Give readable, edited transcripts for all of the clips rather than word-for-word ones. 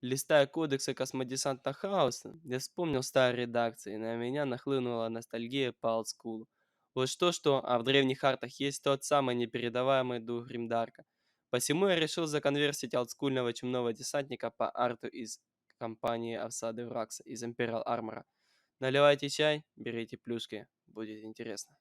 Листая кодексы космодесанта Хаоса, я вспомнил старые редакции, и на меня нахлынула ностальгия по олдскулу. Вот что-что, а в древних артах есть тот самый непередаваемый дух Гримдарка. Посему я решил законверсить олдскульного чумного десантника по арту из компании осады Вракса, из Imperial Armor. Наливайте чай, берите плюшки, будет интересно.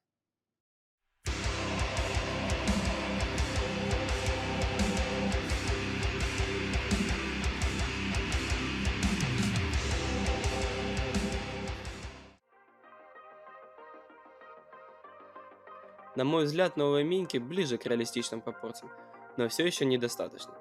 На мой взгляд, новые минки ближе к реалистичным пропорциям, но все еще недостаточно.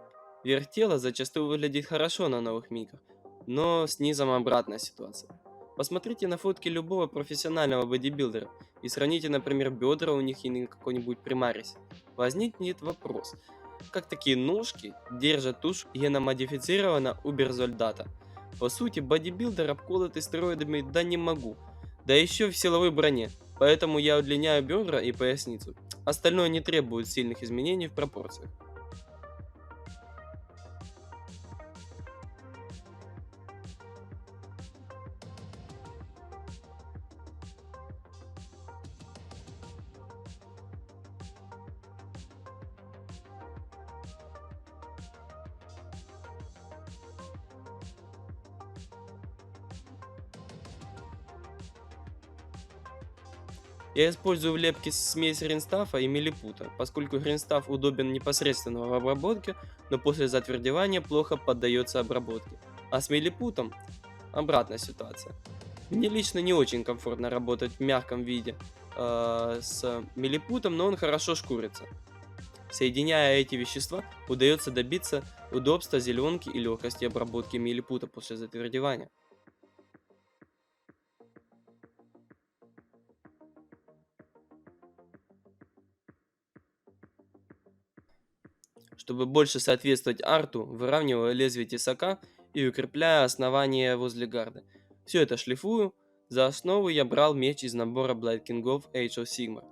Верх тела зачастую выглядит хорошо на новых минках, но с низом обратная ситуация. Посмотрите на фотки любого профессионального бодибилдера и сравните, например, бедра у них и какой-нибудь примарис. Возникнет вопрос, как такие ножки держат тушь геномодифицированного уберзольдата? По сути, бодибилдер обколотый стероидами да не могу, да еще в силовой броне. Поэтому я удлиняю бедра и поясницу. Остальное не требует сильных изменений в пропорциях. Я использую в лепке смесь ринстафа и милипута, поскольку ринстаф удобен непосредственно в обработке, но после затвердевания плохо поддается обработке. А с милипутом обратная ситуация. Мне лично не очень комфортно работать в мягком виде с милипутом, но он хорошо шкурится. Соединяя эти вещества, удается добиться удобства зеленки и легкости обработки милипута после затвердевания. Чтобы больше соответствовать арту, выравниваю лезвие тесака и укрепляю основание возле гарды. Все это шлифую. За основу я брал меч из набора Blade Kingов Age of Sigmar.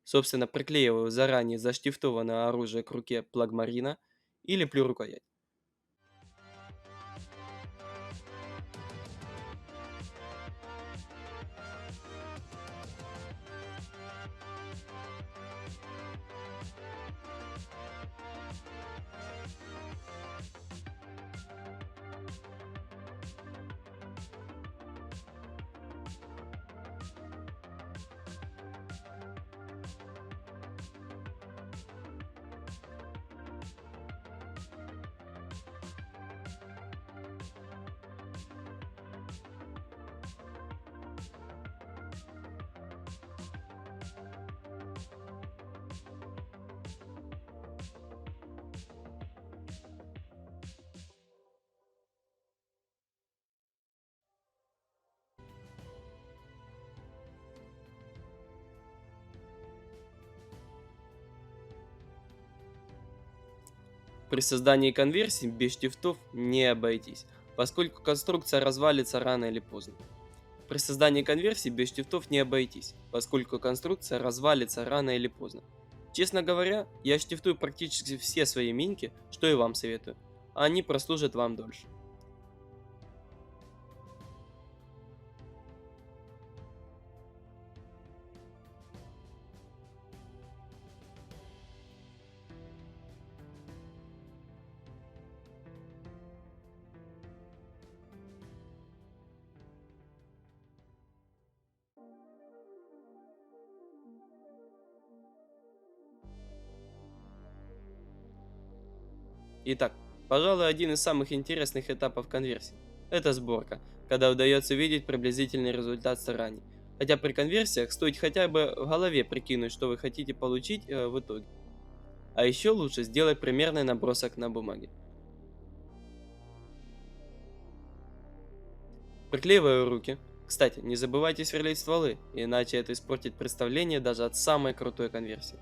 Собственно, приклеиваю заранее заштифтованное оружие к руке плагмарина и леплю рукоять. При создании конверсии без штифтов не обойтись, поскольку конструкция развалится рано или поздно. При создании конверсии без штифтов не обойтись, поскольку конструкция развалится рано или поздно. Честно говоря, я штифтую практически все свои минки, что и вам советую. Они прослужат вам дольше. Итак, пожалуй, один из самых интересных этапов конверсии – это сборка, когда удается видеть приблизительный результат заранее. Хотя при конверсиях стоит хотя бы в голове прикинуть, что вы хотите получить в итоге. А еще лучше сделать примерный набросок на бумаге. Приклеиваю руки. Кстати, не забывайте сверлить стволы, иначе это испортит представление даже от самой крутой конверсии.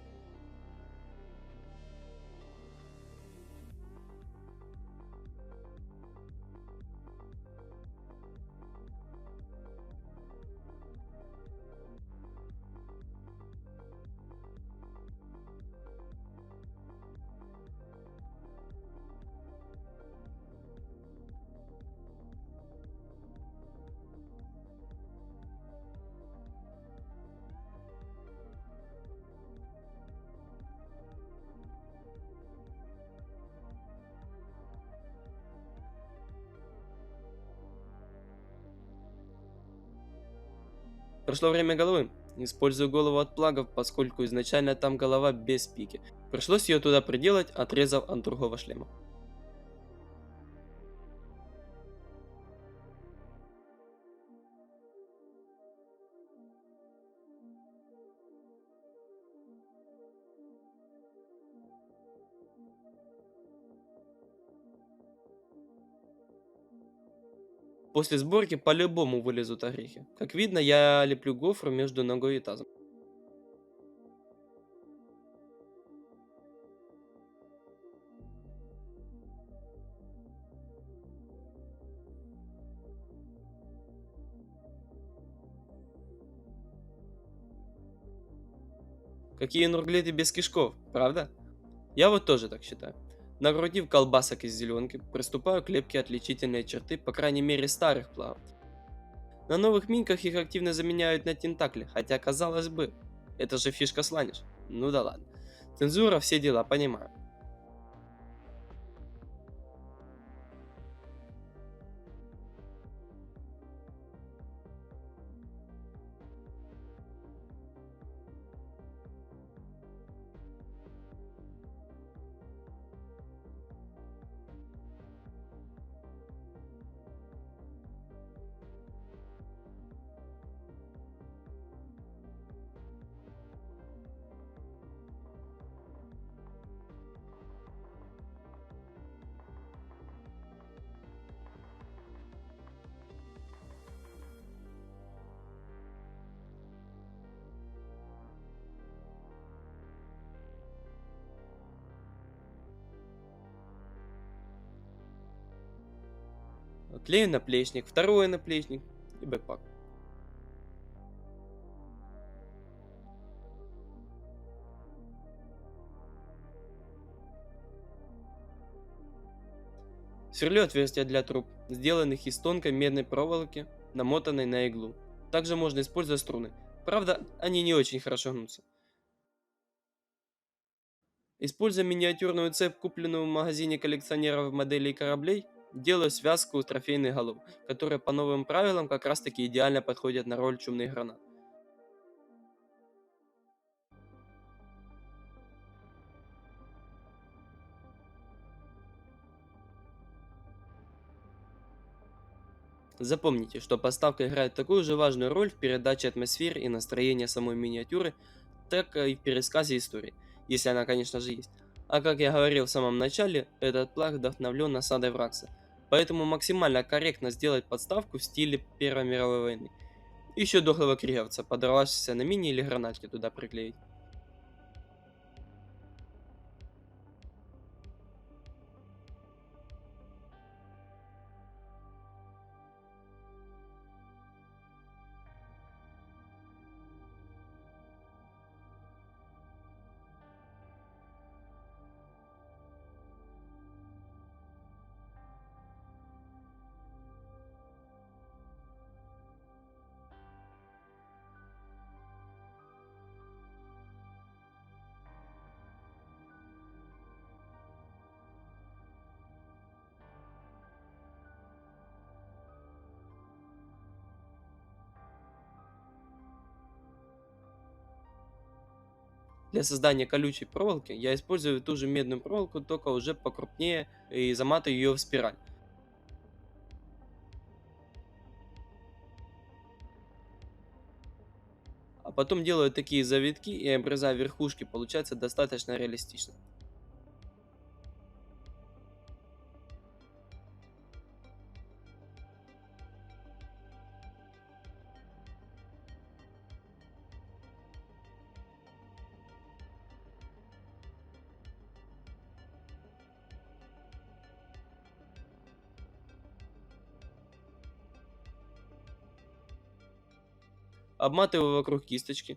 Прошло время головы. Использую голову от плагов, поскольку изначально там голова без пики. Пришлось ее туда приделать, отрезав от другого шлема. После сборки по-любому вылезут орехи. Как видно, я леплю гофру между ногой и тазом. Какие нурглеты без кишков, правда? Я вот тоже так считаю. Накрутив колбасок из зеленки, приступаю к лепке отличительной черты, по крайней мере старых плавов. На новых минках их активно заменяют на тентакли, хотя казалось бы, это же фишка сланиш. Ну да ладно. Цензура, все дела, понимаю. Клею наплечник, второй наплечник и бэкпак. Сверлю отверстия для труб, сделанных из тонкой медной проволоки, намотанной на иглу. Также можно использовать струны. Правда, они не очень хорошо гнутся. Используя миниатюрную цепь, купленную в магазине коллекционеров моделей кораблей, делаю связку трофейных голов, которые по новым правилам как раз таки идеально подходят на роль чумных гранат. Запомните, что подставка играет такую же важную роль в передаче атмосферы и настроения самой миниатюры, так и в пересказе истории, если она, конечно же, есть. А как я говорил в самом начале, этот плаг вдохновлен осадой Вракса, поэтому максимально корректно сделать подставку в стиле Первой мировой войны. Еще дохлого криговца, подорвавшегося на мини или гранатки туда приклеить. Для создания колючей проволоки я использую ту же медную проволоку, только уже покрупнее, и заматываю ее в спираль. А потом делаю такие завитки и обрезаю верхушки, получается достаточно реалистично. Обматываю вокруг кисточки.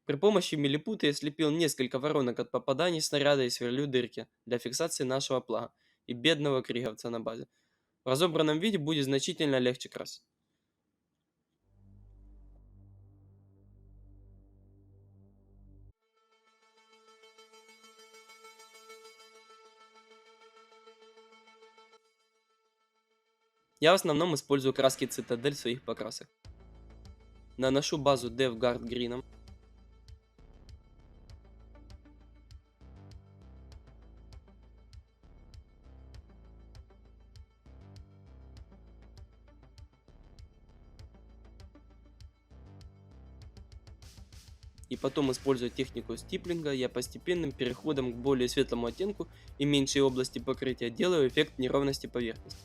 При помощи милипута я слепил несколько воронок от попаданий снаряда и сверлю дырки для фиксации нашего плага и бедного криговца на базе. В разобранном виде будет значительно легче красить. Я в основном использую краски Цитадель в своих покрасах. Наношу базу DevGuard грином и потом, используя технику стиплинга, я постепенным переходом к более светлому оттенку и меньшей области покрытия делаю эффект неровности поверхности.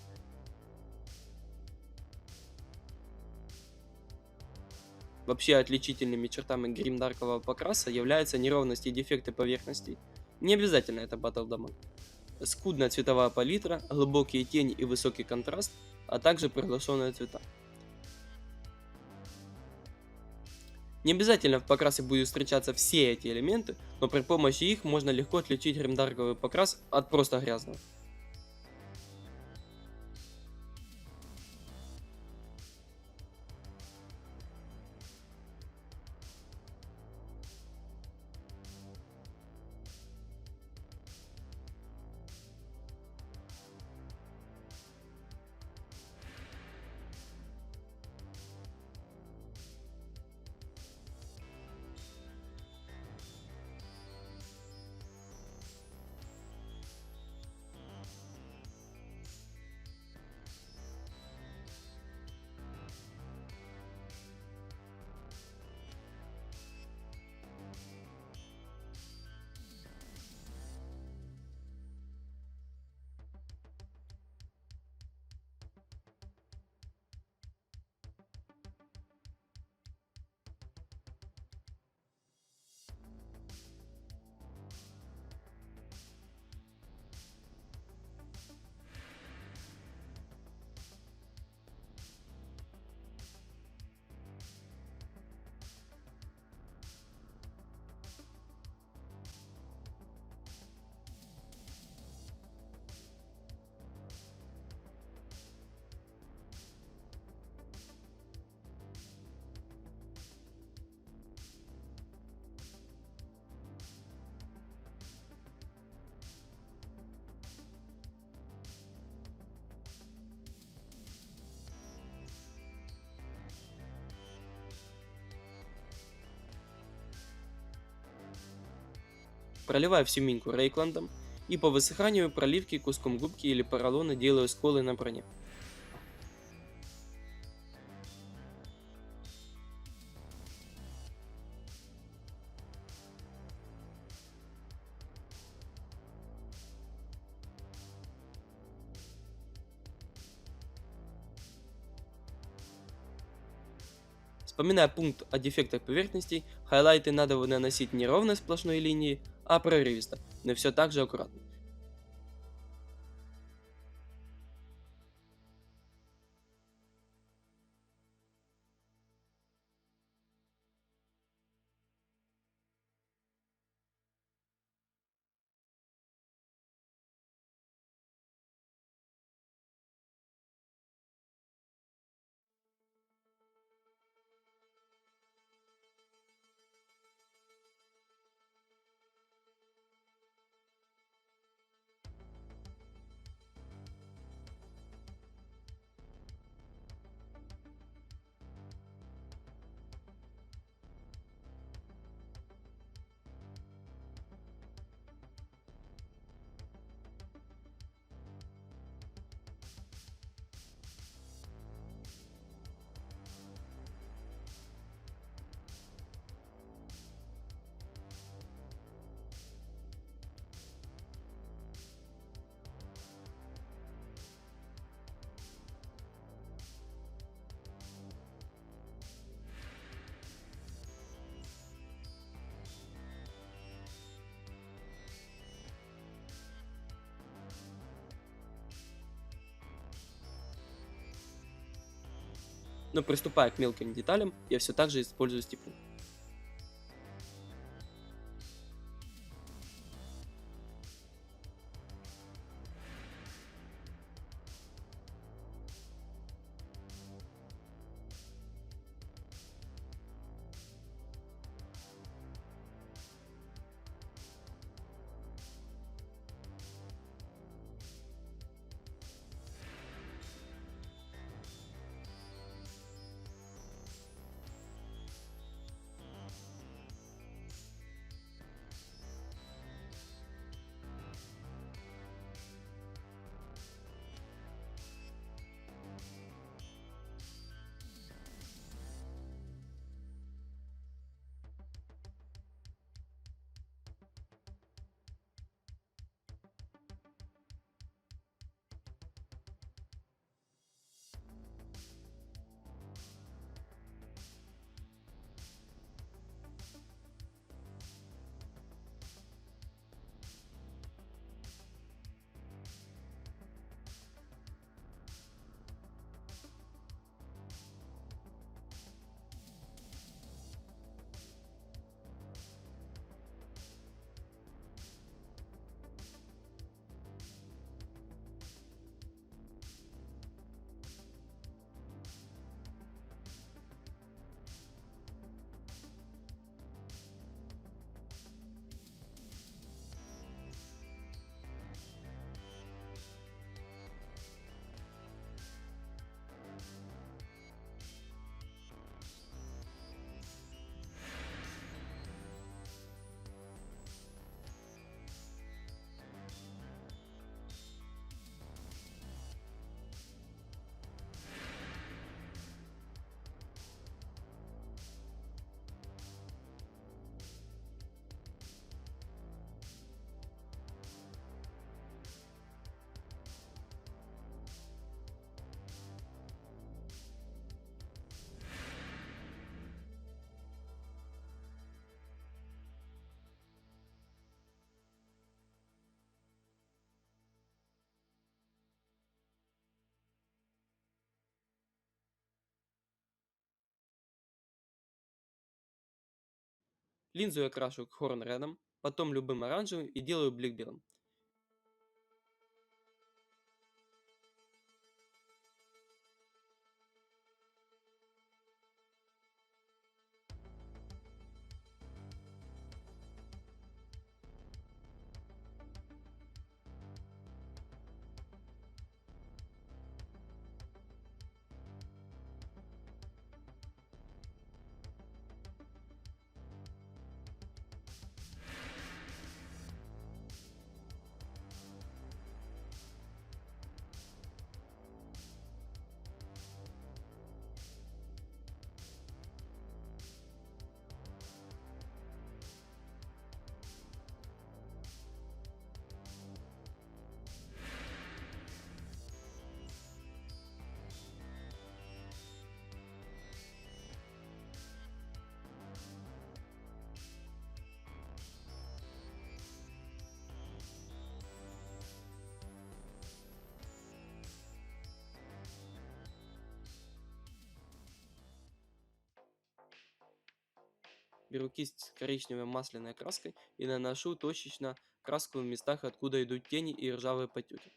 Вообще отличительными чертами гримдаркового покраса являются неровности и дефекты поверхностей. Не обязательно это Battle Damage. Скудная цветовая палитра, глубокие тени и высокий контраст, а также приглушенные цвета. Не обязательно в покрасе будут встречаться все эти элементы, но при помощи их можно легко отличить гримдарковый покрас от просто грязного. Проливаю всю миньку Рейкландом и по высыханию проливки куском губки или поролона делаю сколы на броне. Вспоминая пункт о дефектах поверхностей, хайлайты надо наносить не ровной сплошной линией, а прерывисто, но все так же аккуратно. Но приступая к мелким деталям, я все так же использую стекло. Линзу я крашу хорн редом, потом любым оранжевым и делаю блик белым. Беру кисть с коричневой масляной краской и наношу точечно краску в местах, откуда идут тени и ржавые потеки.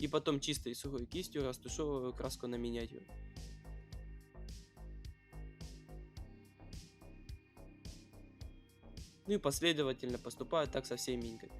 И потом чистой сухой кистью растушевываю краску на миниатюр. Ну и последовательно поступаю так со всей минькой.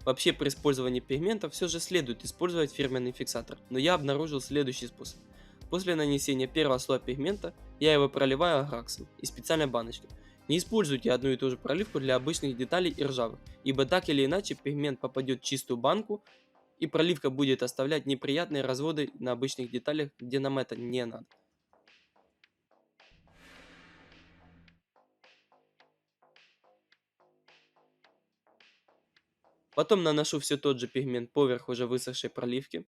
Вообще при использовании пигмента все же следует использовать фирменный фиксатор, но я обнаружил следующий способ. После нанесения первого слоя пигмента я его проливаю аграксом из специальной баночки. Не используйте одну и ту же проливку для обычных деталей и ржавых, ибо так или иначе пигмент попадет в чистую банку и проливка будет оставлять неприятные разводы на обычных деталях, где нам это не надо. Потом наношу все тот же пигмент поверх уже высохшей проливки.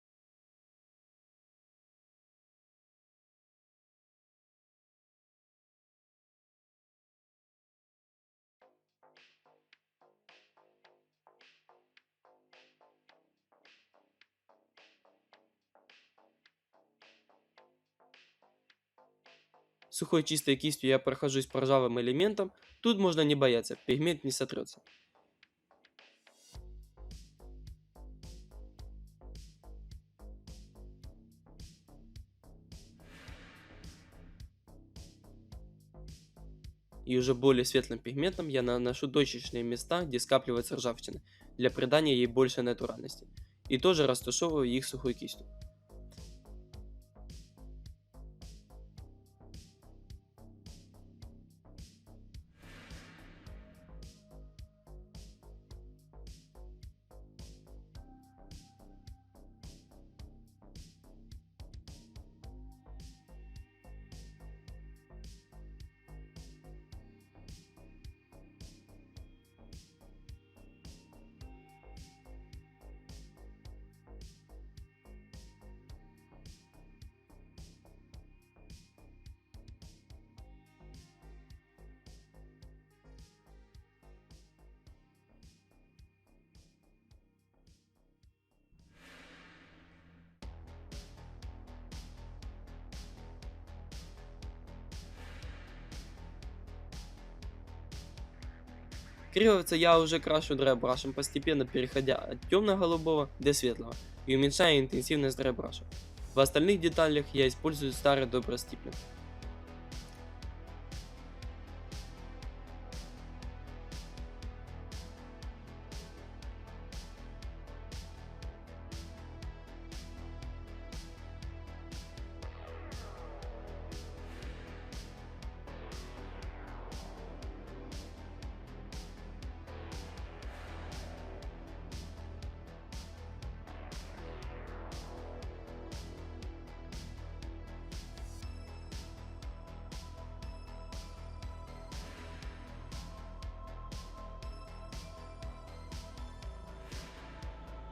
Сухой чистой кистью я прохожусь по ржавым элементам. Тут можно не бояться, пигмент не сотрется. И уже более светлым пигментом я наношу точечные места, где скапливается ржавчина, для придания ей большей натуральности. И тоже растушевываю их сухой кистью. Кривовца я уже крашу драйбрашем, постепенно переходя от темно-голубого до светлого и уменьшая интенсивность драйбраша. В остальных деталях я использую старый добрый стиплер.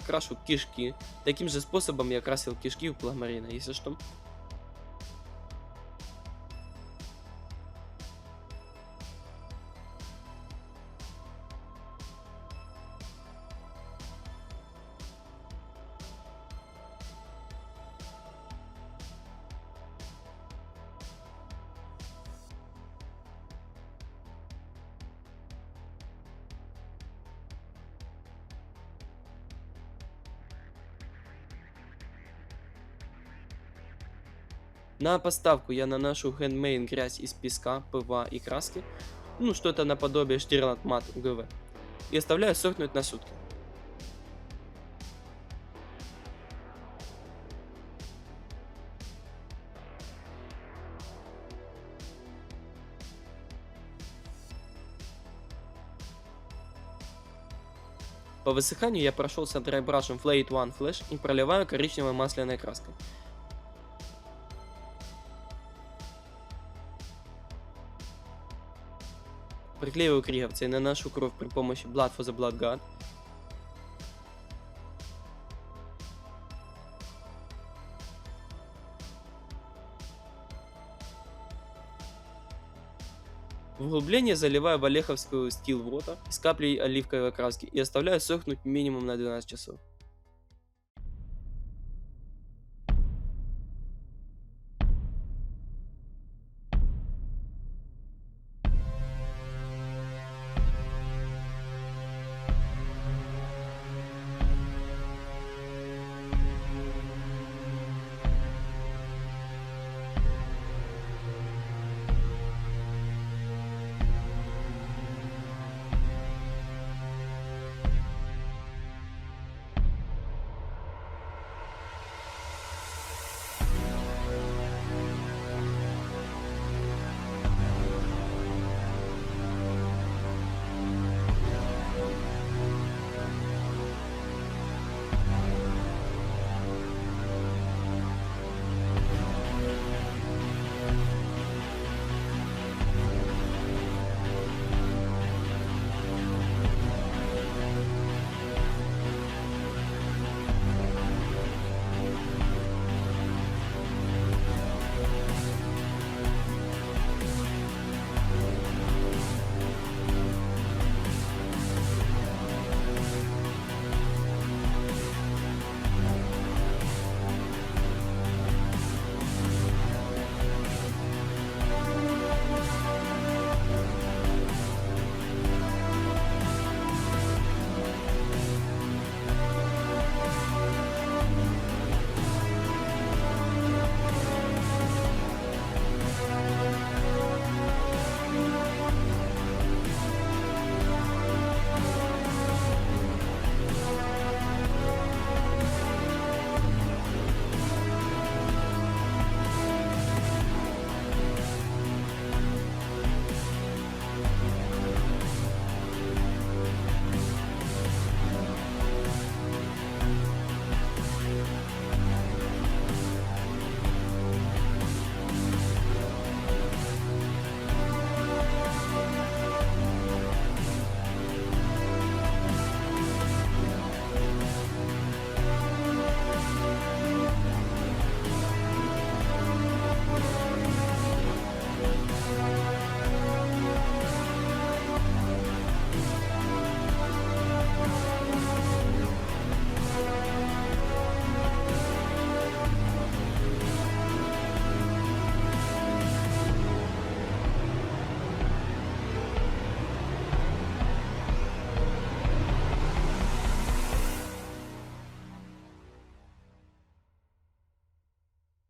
Крашу кишки. Таким же способом я красил кишки у плагмарина, если что. На подставку я наношу Handmade грязь из песка, ПВА и краски, ну что-то наподобие Stirland Matte ГВ, и оставляю сохнуть на сутки. По высыханию я прошелся драйбрашем Flate One Flash и проливаю коричневой масляной краской. Приклеиваю кривовцы и наношу кровь при помощи Blood for the Blood God. В углубление заливаю валеховскую Steel Water с каплей оливковой краски и оставляю сохнуть минимум на 12 часов.